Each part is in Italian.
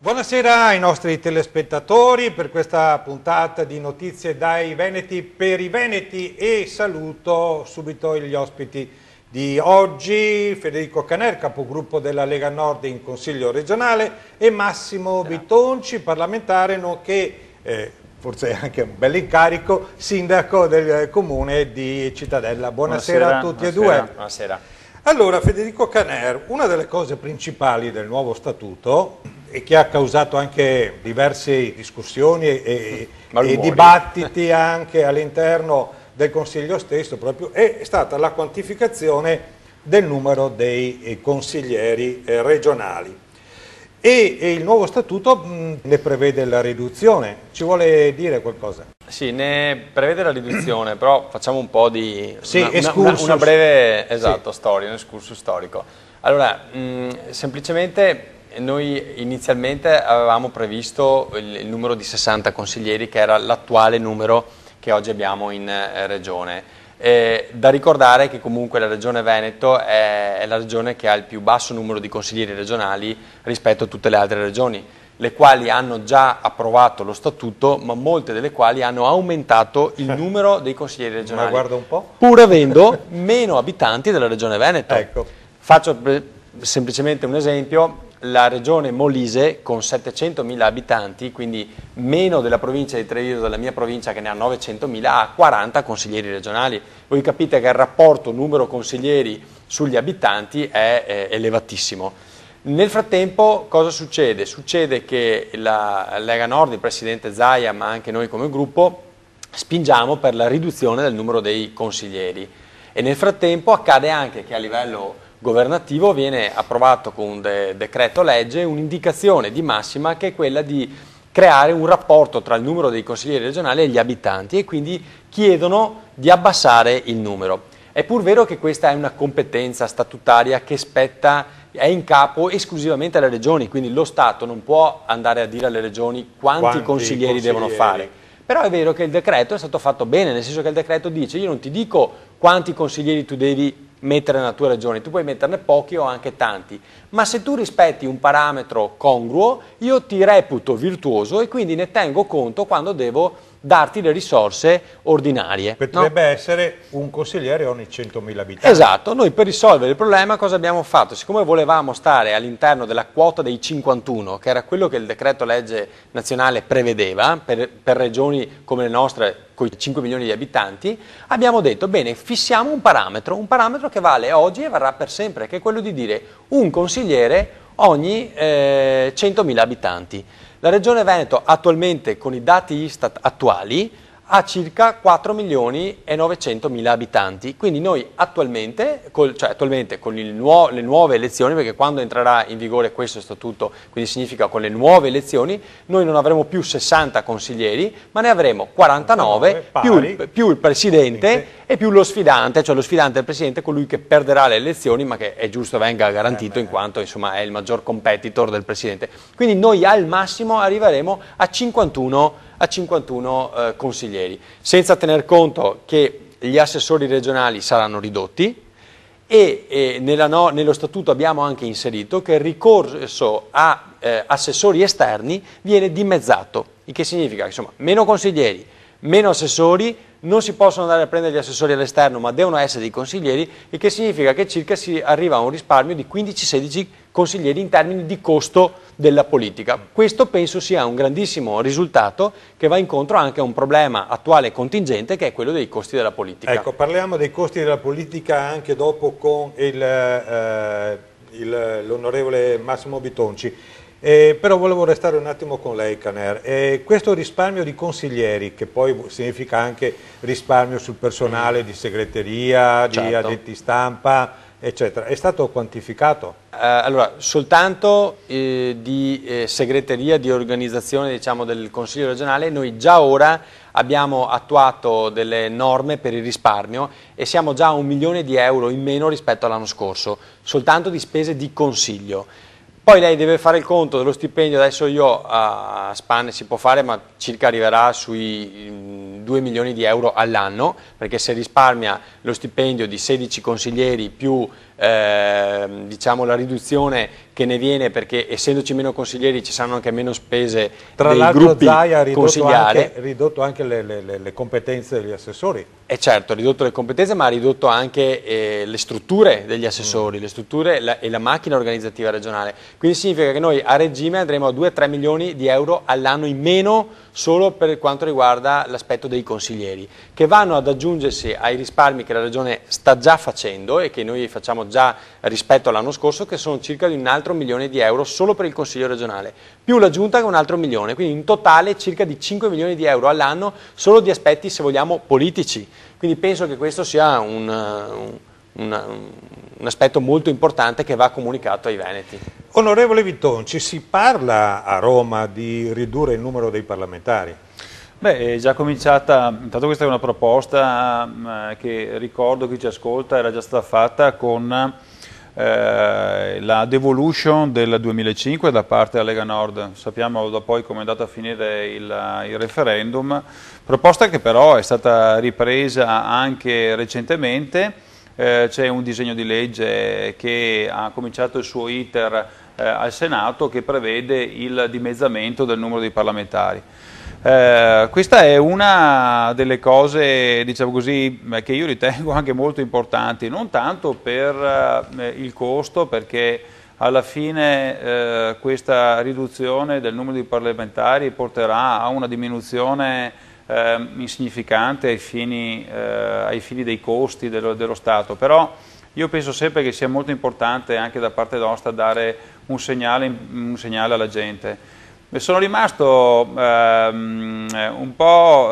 Buonasera ai nostri telespettatori per questa puntata di Notizie dai Veneti per i Veneti e saluto subito gli ospiti di oggi, Federico Caner, capogruppo della Lega Nord in Consiglio regionale, e Massimo Bitonci, parlamentare nonché, forse anche un bel incarico, sindaco del comune di Cittadella. Buonasera a tutti e due. Buonasera. Allora, Federico Caner, una delle cose principali del nuovo statuto e che ha causato anche diverse discussioni e dibattiti anche all'interno del Consiglio stesso proprio, è stata la quantificazione del numero dei consiglieri regionali. E il nuovo statuto ne prevede la riduzione. Ci vuole dire qualcosa? Sì, ne prevede la riduzione, però facciamo un po' di una breve storia, un excursus storico. Allora, semplicemente noi inizialmente avevamo previsto il numero di 60 consiglieri, che era l'attuale numero che oggi abbiamo in regione. Da ricordare che comunque la regione Veneto è la regione che ha il più basso numero di consiglieri regionali rispetto a tutte le altre regioni, le quali hanno già approvato lo statuto, ma molte delle quali hanno aumentato il numero dei consiglieri regionali, ma guarda un po', pur avendo meno abitanti della regione Veneto. Ecco. Faccio semplicemente un esempio. La regione Molise, con 700.000 abitanti, quindi meno della provincia di Treviso, della mia provincia che ne ha 900.000, ha 40 consiglieri regionali. Voi capite che il rapporto numero consiglieri sugli abitanti è elevatissimo. Nel frattempo cosa succede? Succede che la Lega Nord, il presidente Zaia, ma anche noi come gruppo, spingiamo per la riduzione del numero dei consiglieri. E nel frattempo accade anche che a livello governativo viene approvato con un decreto legge un'indicazione di massima, che è quella di creare un rapporto tra il numero dei consiglieri regionali e gli abitanti, e quindi chiedono di abbassare il numero. È pur vero che questa è una competenza statutaria che è in capo esclusivamente alle regioni, quindi lo Stato non può andare a dire alle regioni quanti consiglieri devono fare. Però è vero che il decreto è stato fatto bene, nel senso che il decreto dice: io non ti dico quanti consiglieri tu devi mettere nella tua regione, tu puoi metterne pochi o anche tanti, ma se tu rispetti un parametro congruo io ti reputo virtuoso e quindi ne tengo conto quando devo darti le risorse ordinarie. Potrebbe essere un consigliere ogni 100.000 abitanti. Esatto, noi per risolvere il problema cosa abbiamo fatto? Siccome volevamo stare all'interno della quota dei 51, che era quello che il decreto legge nazionale prevedeva per regioni come le nostre con i 5 milioni di abitanti, abbiamo detto: bene, fissiamo un parametro che vale oggi e varrà per sempre, che è quello di dire un consigliere ogni 100.000 abitanti. La Regione Veneto attualmente, con i dati Istat attuali, ha circa 4.900.000 abitanti, quindi noi attualmente con le nuove elezioni, perché quando entrerà in vigore questo statuto, quindi significa con le nuove elezioni, noi non avremo più 60 consiglieri, ma ne avremo 49 più il presidente e più lo sfidante, cioè lo sfidante del presidente, colui che perderà le elezioni, ma che è giusto venga garantito in quanto insomma è il maggior competitor del presidente. Quindi noi al massimo arriveremo a 51 consiglieri, senza tener conto che gli assessori regionali saranno ridotti e nello statuto abbiamo anche inserito che il ricorso a assessori esterni viene dimezzato, il che significa che insomma meno consiglieri, meno assessori, non si possono andare a prendere gli assessori all'esterno ma devono essere dei consiglieri, il che significa che circa si arriva a un risparmio di 15-16 consiglieri in termini di costo della politica. Questo penso sia un grandissimo risultato che va incontro anche a un problema attuale e contingente, che è quello dei costi della politica. Ecco, parliamo dei costi della politica anche dopo con l'onorevole Massimo Bitonci. Però volevo restare un attimo con lei, Caner. Questo risparmio di consiglieri, che poi significa anche risparmio sul personale di segreteria, di addetti stampa, eccetera, è stato quantificato? Allora, soltanto di segreteria, di organizzazione, diciamo, del Consiglio regionale, noi già ora abbiamo attuato delle norme per il risparmio e siamo già a 1 milione di euro in meno rispetto all'anno scorso, soltanto di spese di consiglio. Poi lei deve fare il conto dello stipendio, adesso io a spanne si può fare, ma circa arriverà sui 2 milioni di euro all'anno, perché se risparmia lo stipendio di 16 consiglieri più diciamo, la riduzione che ne viene, perché essendoci meno consiglieri ci saranno anche meno spese tra dei l'altro gruppi Zaia ha consigliari. ridotto anche le competenze degli assessori. E certo, ha ridotto le competenze, ma ha ridotto anche le strutture degli assessori, le strutture e la macchina organizzativa regionale. Quindi significa che noi a regime andremo a 2-3 milioni di euro all'anno in meno solo per quanto riguarda l'aspetto dei consiglieri, che vanno ad aggiungersi ai risparmi che la Regione sta già facendo e che noi facciamo già rispetto all'anno scorso, che sono circa di un altro milione di euro solo per il Consiglio regionale, più la Giunta che un altro milione, quindi in totale circa di 5 milioni di euro all'anno solo di aspetti, se vogliamo, politici. Quindi penso che questo sia un aspetto molto importante che va comunicato ai veneti. Onorevole Vittonci, si parla a Roma di ridurre il numero dei parlamentari? Beh, è già cominciata, intanto questa è una proposta che ricordo chi ci ascolta era già stata fatta con la devolution del 2005 da parte della Lega Nord. Sappiamo da poi come è andato a finire il referendum, proposta che però è stata ripresa anche recentemente. C'è un disegno di legge che ha cominciato il suo iter al Senato che prevede il dimezzamento del numero dei parlamentari. Questa è una delle cose, diciamo così, che io ritengo anche molto importanti, non tanto per il costo, perché alla fine questa riduzione del numero di parlamentari porterà a una diminuzione insignificante ai fini dei costi dello Stato, però io penso sempre che sia molto importante anche da parte nostra dare un segnale alla gente. Sono rimasto un po'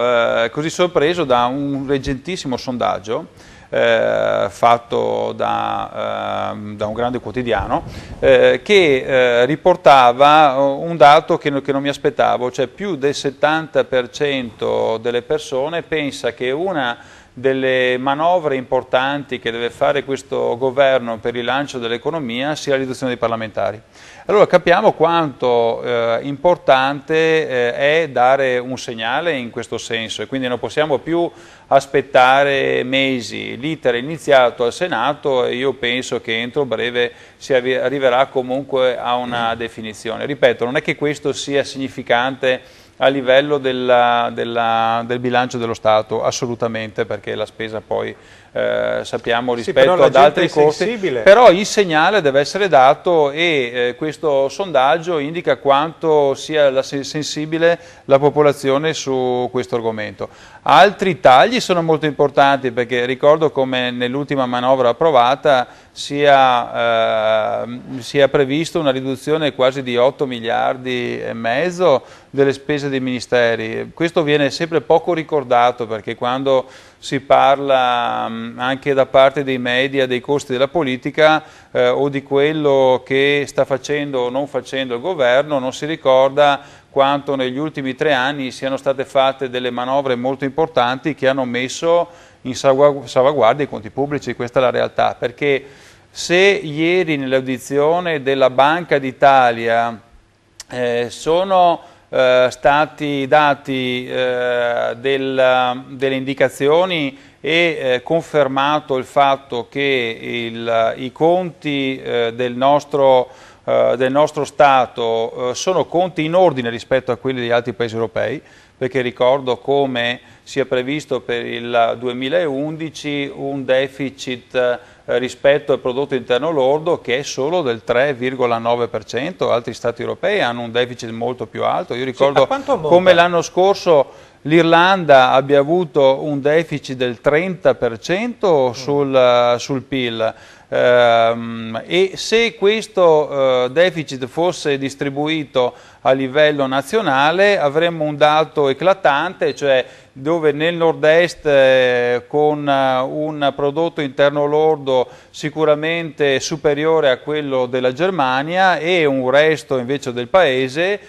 così sorpreso da un recentissimo sondaggio fatto da un grande quotidiano che riportava un dato che non mi aspettavo, cioè più del 70% delle persone pensa che una delle manovre importanti che deve fare questo governo per il rilancio dell'economia sia la riduzione dei parlamentari. Allora capiamo quanto importante è dare un segnale in questo senso e quindi non possiamo più aspettare mesi. L'iter è iniziato al Senato e io penso che entro breve si arriverà comunque a una definizione. Ripeto, non è che questo sia significante a livello del bilancio dello Stato, assolutamente, perché la spesa poi sappiamo rispetto ad altri costi, però il segnale deve essere dato e questo sondaggio indica quanto sia sensibile la popolazione su questo argomento. Altri tagli sono molto importanti perché ricordo come nell'ultima manovra approvata sia previsto una riduzione quasi di 8 miliardi e mezzo delle spese dei ministeri. Questo viene sempre poco ricordato perché quando si parla anche da parte dei media dei costi della politica o di quello che sta facendo o non facendo il governo, non si ricorda quanto negli ultimi 3 anni siano state fatte delle manovre molto importanti che hanno messo in salvaguardia i conti pubblici. Questa è la realtà, perché se ieri nell'audizione della Banca d'Italia sono stati dati delle indicazioni e confermato il fatto che i conti del nostro Stato sono conti in ordine rispetto a quelli degli altri paesi europei, perché ricordo come sia previsto per il 2011 un deficit rispetto al prodotto interno lordo che è solo del 3,9%, altri Stati europei hanno un deficit molto più alto. Io ricordo come l'anno scorso l'Irlanda abbia avuto un deficit del 30% sul PIL. E se questo deficit fosse distribuito a livello nazionale avremmo un dato eclatante, cioè dove nel nord-est con un prodotto interno lordo sicuramente superiore a quello della Germania e un resto invece del paese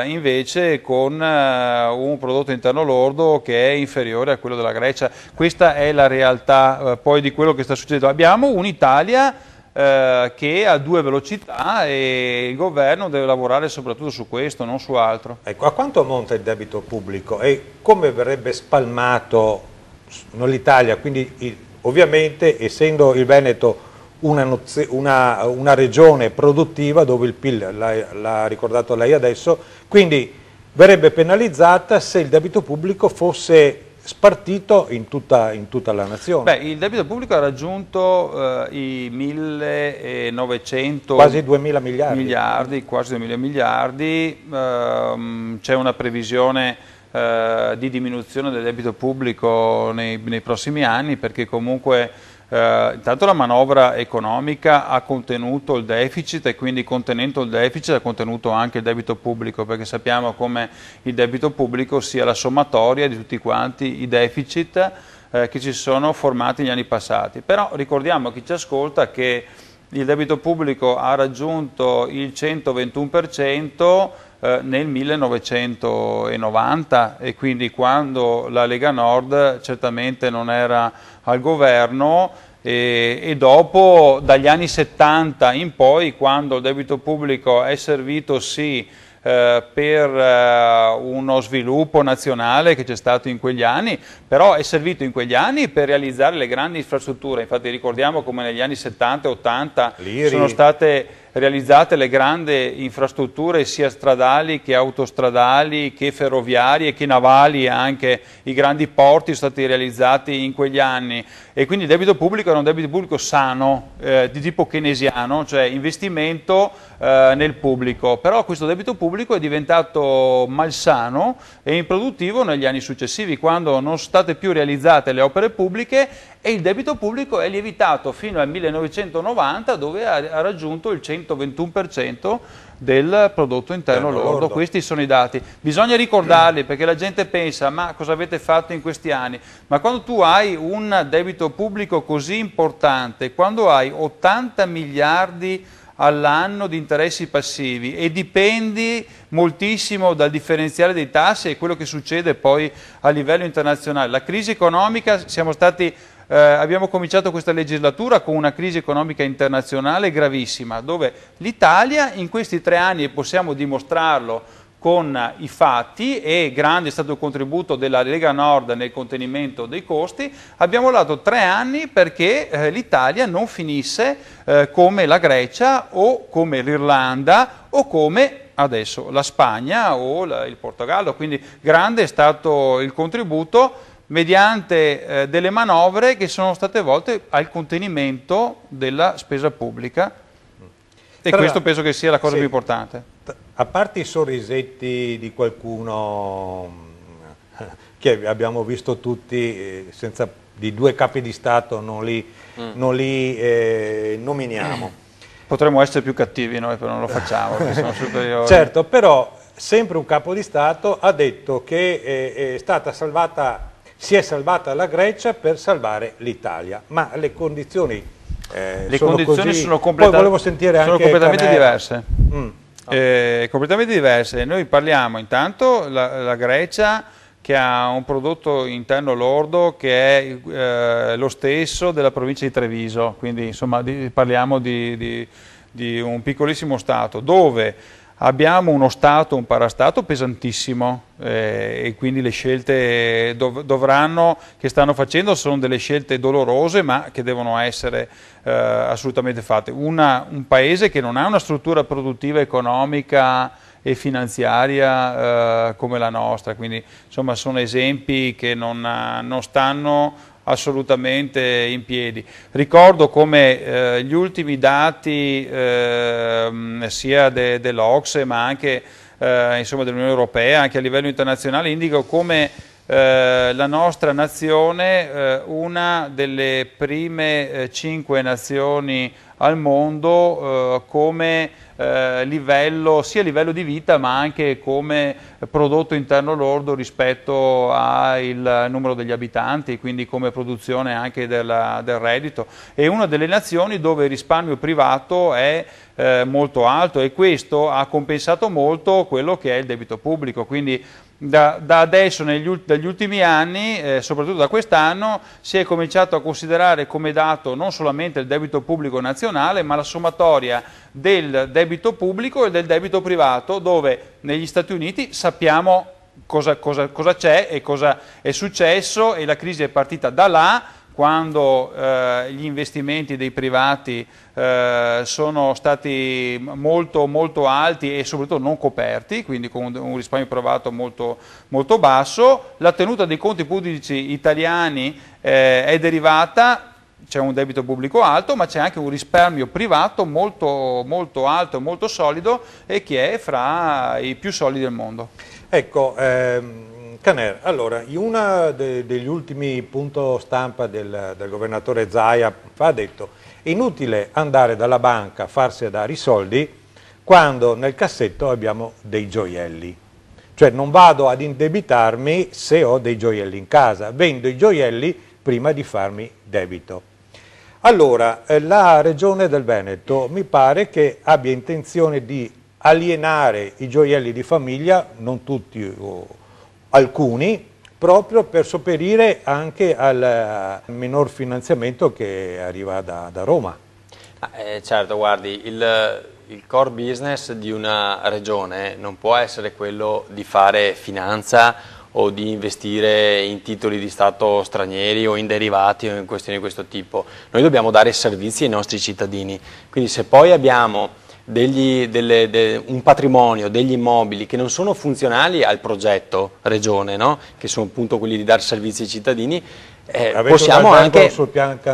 invece con un prodotto interno lordo che è inferiore a quello della Grecia. Questa è la realtà poi di quello che sta succedendo. Abbiamo un'Italia che ha 2 velocità e il governo deve lavorare soprattutto su questo, non su altro. Ecco, a quanto ammonta il debito pubblico e come verrebbe spalmato l'Italia? Quindi ovviamente essendo il Veneto una regione produttiva dove il PIL, l'ha ricordato lei adesso, quindi verrebbe penalizzata se il debito pubblico fosse spartito in tutta la nazione. Beh, il debito pubblico ha raggiunto i 1.900 quasi 2.000 miliardi. Quasi 2.000 miliardi, c'è una previsione di diminuzione del debito pubblico nei prossimi anni, perché comunque intanto la manovra economica ha contenuto il deficit, e quindi contenendo il deficit ha contenuto anche il debito pubblico, perché sappiamo come il debito pubblico sia la sommatoria di tutti quanti i deficit che ci sono formati negli anni passati. Però ricordiamo a chi ci ascolta che il debito pubblico ha raggiunto il 121% nel 1990, e quindi quando la Lega Nord certamente non era al governo, e dopo dagli anni 70 in poi, quando il debito pubblico è servito sì per uno sviluppo nazionale che c'è stato in quegli anni, però è servito in quegli anni per realizzare le grandi infrastrutture. Infatti ricordiamo come negli anni 70 e 80 sono state realizzate le grandi infrastrutture sia stradali che autostradali che ferroviarie che navali, anche i grandi porti sono stati realizzati in quegli anni, e quindi il debito pubblico era un debito pubblico sano, di tipo keynesiano, cioè investimento nel pubblico. Però questo debito pubblico è diventato malsano e improduttivo negli anni successivi, quando non sono state più realizzate le opere pubbliche, e il debito pubblico è lievitato fino al 1990, dove ha raggiunto il 121% del prodotto interno lordo. Questi sono i dati, bisogna ricordarli, perché la gente pensa: ma cosa avete fatto in questi anni? Ma quando tu hai un debito pubblico così importante, quando hai 80 miliardi all'anno di interessi passivi e dipendi moltissimo dal differenziale dei tassi e quello che succede poi a livello internazionale. La crisi economica, abbiamo cominciato questa legislatura con una crisi economica internazionale gravissima, dove l'Italia in questi 3 anni, e possiamo dimostrarlo con i fatti, e grande è stato il contributo della Lega Nord nel contenimento dei costi, abbiamo dato 3 anni perché l'Italia non finisse come la Grecia o come l'Irlanda o come adesso la Spagna o il Portogallo. Quindi grande è stato il contributo mediante delle manovre che sono state volte al contenimento della spesa pubblica, e questo penso che sia la cosa più importante. A parte i sorrisetti di qualcuno che abbiamo visto tutti, di 2 capi di Stato non li nominiamo. Potremmo essere più cattivi noi, però non lo facciamo, perché sono superiori. Certo, però sempre un capo di Stato ha detto che si è salvata la Grecia per salvare l'Italia, ma le condizioni sono completamente diverse. Completamente diverse. Noi parliamo intanto la Grecia, che ha un prodotto interno lordo che è lo stesso della provincia di Treviso, quindi insomma parliamo di un piccolissimo Stato, dove abbiamo uno Stato, un parastato pesantissimo, e quindi le scelte che stanno facendo sono delle scelte dolorose, ma che devono essere assolutamente fatte. Un paese che non ha una struttura produttiva economica e finanziaria come la nostra, quindi insomma sono esempi che non stanno assolutamente in piedi. Ricordo come gli ultimi dati sia dell'Ocse ma anche dell'Unione Europea, anche a livello internazionale, indicano come la nostra nazione, una delle prime 5 nazioni al mondo come sia livello di vita ma anche come prodotto interno lordo rispetto al numero degli abitanti, quindi come produzione anche del reddito. È una delle nazioni dove il risparmio privato è molto alto, e questo ha compensato molto quello che è il debito pubblico. Quindi da adesso, dagli ultimi anni, soprattutto da quest'anno, si è cominciato a considerare come dato non solamente il debito pubblico nazionale, ma la sommatoria del debito pubblico e del debito privato, dove negli Stati Uniti sappiamo cosa c'è e cosa è successo, e la crisi è partita da là, quando gli investimenti dei privati sono stati molto alti e soprattutto non coperti, quindi con un risparmio privato molto basso. La tenuta dei conti pubblici italiani è derivata, c'è un debito pubblico alto, ma c'è anche un risparmio privato molto alto e molto solido, e che è fra i più solidi del mondo. Ecco, Caner, allora, in uno degli ultimi punto stampa del governatore Zaia ha detto: è inutile andare dalla banca a farsi dare i soldi quando nel cassetto abbiamo dei gioielli. Cioè non vado ad indebitarmi se ho dei gioielli in casa, vendo i gioielli prima di farmi debito. Allora, la Regione del Veneto mi pare che abbia intenzione di alienare i gioielli di famiglia, non tutti o alcuni, proprio per sopperire anche al minor finanziamento che arriva da Roma. Certo, guardi, il core business di una regione non può essere quello di fare finanza o di investire in titoli di Stato stranieri o in derivati o in questioni di questo tipo. Noi dobbiamo dare servizi ai nostri cittadini, quindi se poi abbiamo un patrimonio, degli immobili che non sono funzionali al progetto regione, no? Che sono appunto quelli di dare servizi ai cittadini, possiamo anche sul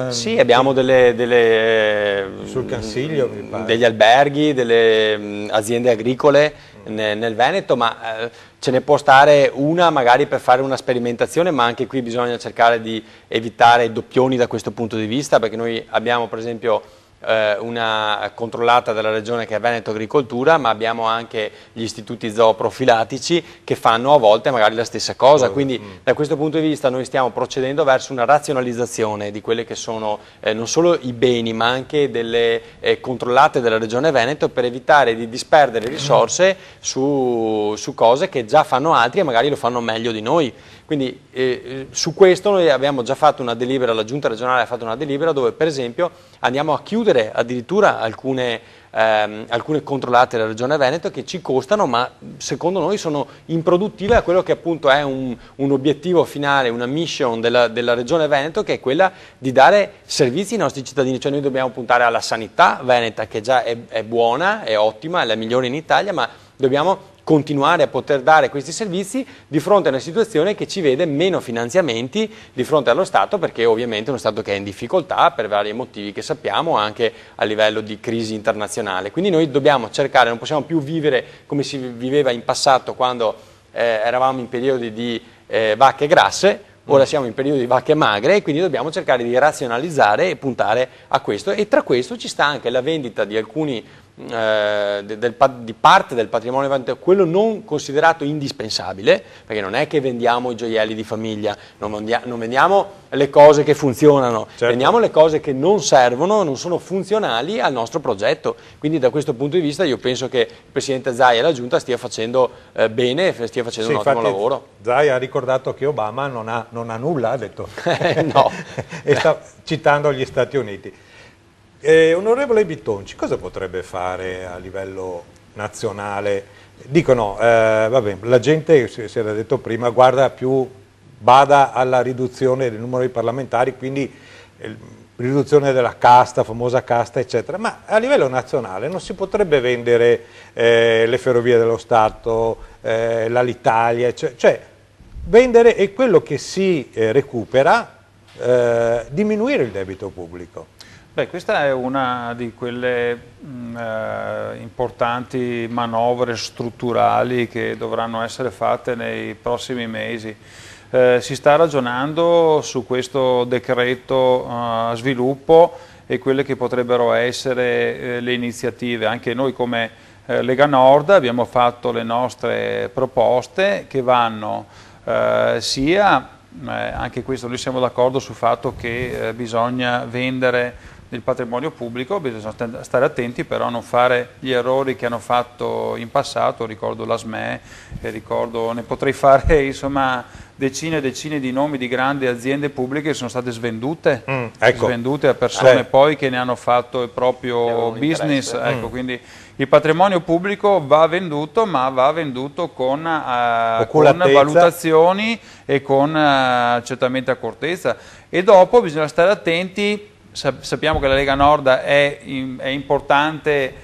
sì, abbiamo sul Cansiglio, mi pare, degli alberghi, delle aziende agricole nel Veneto, ma ce ne può stare una magari per fare una sperimentazione, ma anche qui bisogna cercare di evitare doppioni da questo punto di vista, perché noi abbiamo per esempio una controllata dalla regione che è Veneto Agricoltura, ma abbiamo anche gli istituti zooprofilatici che fanno a volte magari la stessa cosa, quindi da questo punto di vista noi stiamo procedendo verso una razionalizzazione di quelle che sono non solo i beni ma anche delle controllate della regione Veneto, per evitare di disperdere risorse su cose che già fanno altri e magari lo fanno meglio di noi. Quindi su questo noi abbiamo già fatto una delibera, la Giunta regionale ha fatto una delibera dove per esempio andiamo a chiudere addirittura alcune controllate della Regione Veneto che ci costano, ma secondo noi sono improduttive a quello che appunto è un obiettivo finale, una mission della Regione Veneto, che è quella di dare servizi ai nostri cittadini. Cioè noi dobbiamo puntare alla sanità veneta, che già è buona, è ottima, è la migliore in Italia, ma dobbiamo continuare a poter dare questi servizi di fronte a una situazione che ci vede meno finanziamenti di fronte allo Stato, perché ovviamente è uno Stato che è in difficoltà per vari motivi che sappiamo, anche a livello di crisi internazionale. Quindi noi dobbiamo cercare, non possiamo più vivere come si viveva in passato quando eravamo in periodi di vacche grasse. Ora siamo in periodo di vacche magre e quindi dobbiamo cercare di razionalizzare e puntare a questo, e tra questo ci sta anche la vendita di alcuni di parte del patrimonio veneto, quello non considerato indispensabile, perché non è che vendiamo i gioielli di famiglia, non vendiamo le cose che funzionano, certo, vendiamo le cose che non servono, non sono funzionali al nostro progetto. Quindi da questo punto di vista io penso che il Presidente Zaia e la Giunta stia facendo bene, stia facendo un ottimo lavoro. Zaia ha ricordato che Obama non ha nulla, ha detto, no. E sta citando gli Stati Uniti. Onorevole Bitonci, cosa potrebbe fare a livello nazionale? Dicono, vabbè, la gente, si era detto prima, bada alla riduzione del numero di parlamentari, quindi riduzione della casta, famosa casta, eccetera, ma a livello nazionale non si potrebbe vendere le ferrovie dello Stato, l'Alitalia, cioè vendere, e quello che si recupera, diminuire il debito pubblico. Beh, questa è una di quelle importanti manovre strutturali che dovranno essere fatte nei prossimi mesi. Si sta ragionando su questo decreto sviluppo e quelle che potrebbero essere le iniziative. Anche noi come Lega Nord abbiamo fatto le nostre proposte che vanno sia, anche questo noi siamo d'accordo sul fatto che bisogna vendere del patrimonio pubblico, bisogna stare attenti però a non fare gli errori che hanno fatto in passato, ricordo la SME, ne potrei fare insomma decine e decine di nomi di grandi aziende pubbliche che sono state svendute, ecco. svendute a persone poi che ne hanno fatto il proprio business, ecco, quindi il patrimonio pubblico va venduto, ma va venduto con valutazioni e con certamente accortezza, e dopo bisogna stare attenti. Sappiamo che la Lega Nord è importante,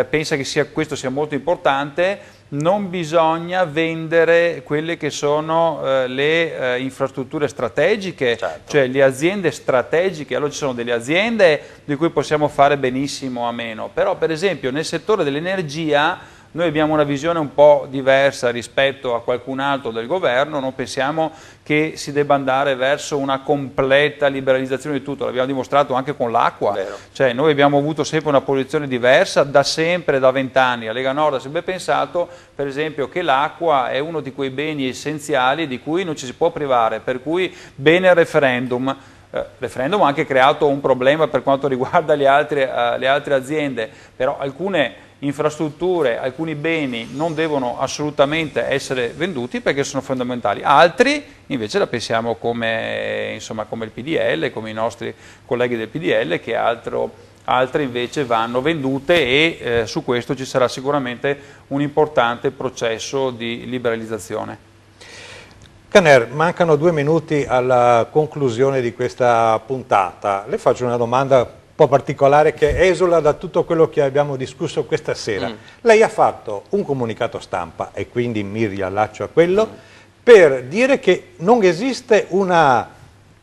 pensa che questo sia molto importante. Non bisogna vendere quelle che sono le infrastrutture strategiche, cioè le aziende strategiche. Allora ci sono delle aziende di cui possiamo fare benissimo a meno, però per esempio nel settore dell'energia noi abbiamo una visione un po' diversa rispetto a qualcun altro del governo, non pensiamo che si debba andare verso una completa liberalizzazione di tutto, l'abbiamo dimostrato anche con l'acqua, cioè noi abbiamo avuto sempre una posizione diversa da sempre, da 20 anni, la Lega Nord ha sempre pensato per esempio che l'acqua è uno di quei beni essenziali di cui non ci si può privare, per cui bene il referendum. Il referendum ha anche creato un problema per quanto riguarda le altre aziende, però alcune infrastrutture, alcuni beni non devono assolutamente essere venduti perché sono fondamentali, altri invece la pensiamo come il PDL, come i nostri colleghi del PDL, che altre invece vanno vendute e su questo ci sarà sicuramente un importante processo di liberalizzazione. Caner, mancano 2 minuti alla conclusione di questa puntata. Le faccio una domanda un po' particolare che esula da tutto quello che abbiamo discusso questa sera. Lei ha fatto un comunicato stampa, e quindi mi riallaccio a quello, per dire che non esiste una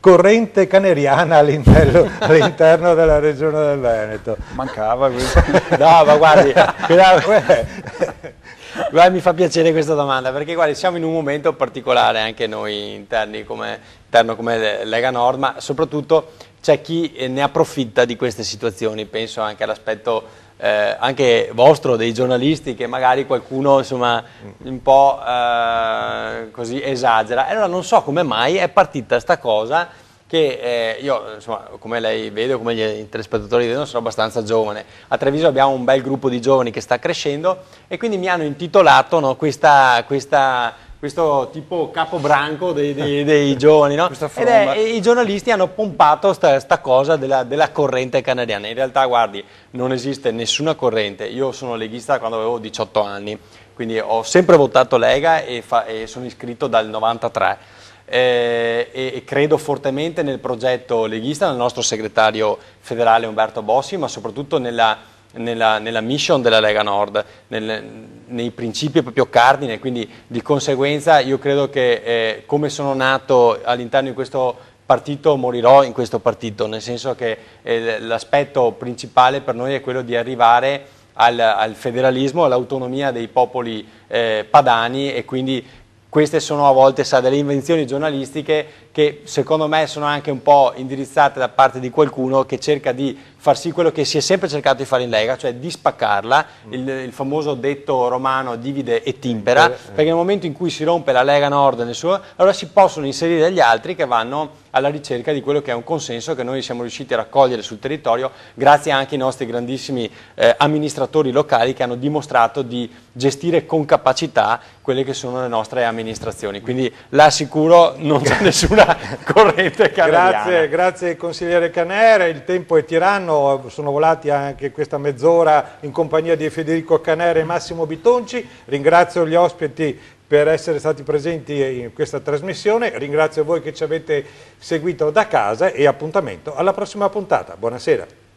corrente caneriana all'interno della regione del Veneto. Mancava questo. No, ma guardi, guarda, mi fa piacere questa domanda, perché guardi, siamo in un momento particolare anche noi interno come Lega Nord, ma soprattutto c'è chi ne approfitta di queste situazioni. Penso anche all'aspetto anche vostro, dei giornalisti, che magari qualcuno insomma un po' così esagera. E allora non so come mai è partita sta cosa che io, insomma, come lei vede, come gli telespettatori vedono, sono abbastanza giovane. A Treviso abbiamo un bel gruppo di giovani che sta crescendo, e quindi mi hanno intitolato, no, questo tipo capobranco dei giovani, no? E i giornalisti hanno pompato sta cosa della corrente caneriana. In realtà, guardi, non esiste nessuna corrente. Io sono leghista quando avevo 18 anni, quindi ho sempre votato Lega e sono iscritto dal 93. E credo fortemente nel progetto leghista, nel nostro segretario federale Umberto Bossi, ma soprattutto nella mission della Lega Nord, nei principi proprio cardine. Quindi di conseguenza io credo che come sono nato all'interno di questo partito, morirò in questo partito, nel senso che l'aspetto principale per noi è quello di arrivare al federalismo, all'autonomia dei popoli padani, e quindi queste sono a volte delle invenzioni giornalistiche che secondo me sono anche un po' indirizzate da parte di qualcuno che cerca di far sì quello che si è sempre cercato di fare in Lega, cioè di spaccarla, il famoso detto romano divide e timpera, perché nel momento in cui si rompe la Lega Nord, allora si possono inserire degli altri che vanno alla ricerca di quello che è un consenso che noi siamo riusciti a raccogliere sul territorio, grazie anche ai nostri grandissimi amministratori locali che hanno dimostrato di gestire con capacità quelle che sono le nostre amministrazioni. Quindi la assicuro, non c'è nessuna corrente caneriana. Grazie consigliere Caner, il tempo è tiranno, sono volati anche questa mezz'ora in compagnia di Federico Caner e Massimo Bitonci. Ringrazio gli ospiti per essere stati presenti in questa trasmissione, ringrazio voi che ci avete seguito da casa e appuntamento alla prossima puntata. Buonasera.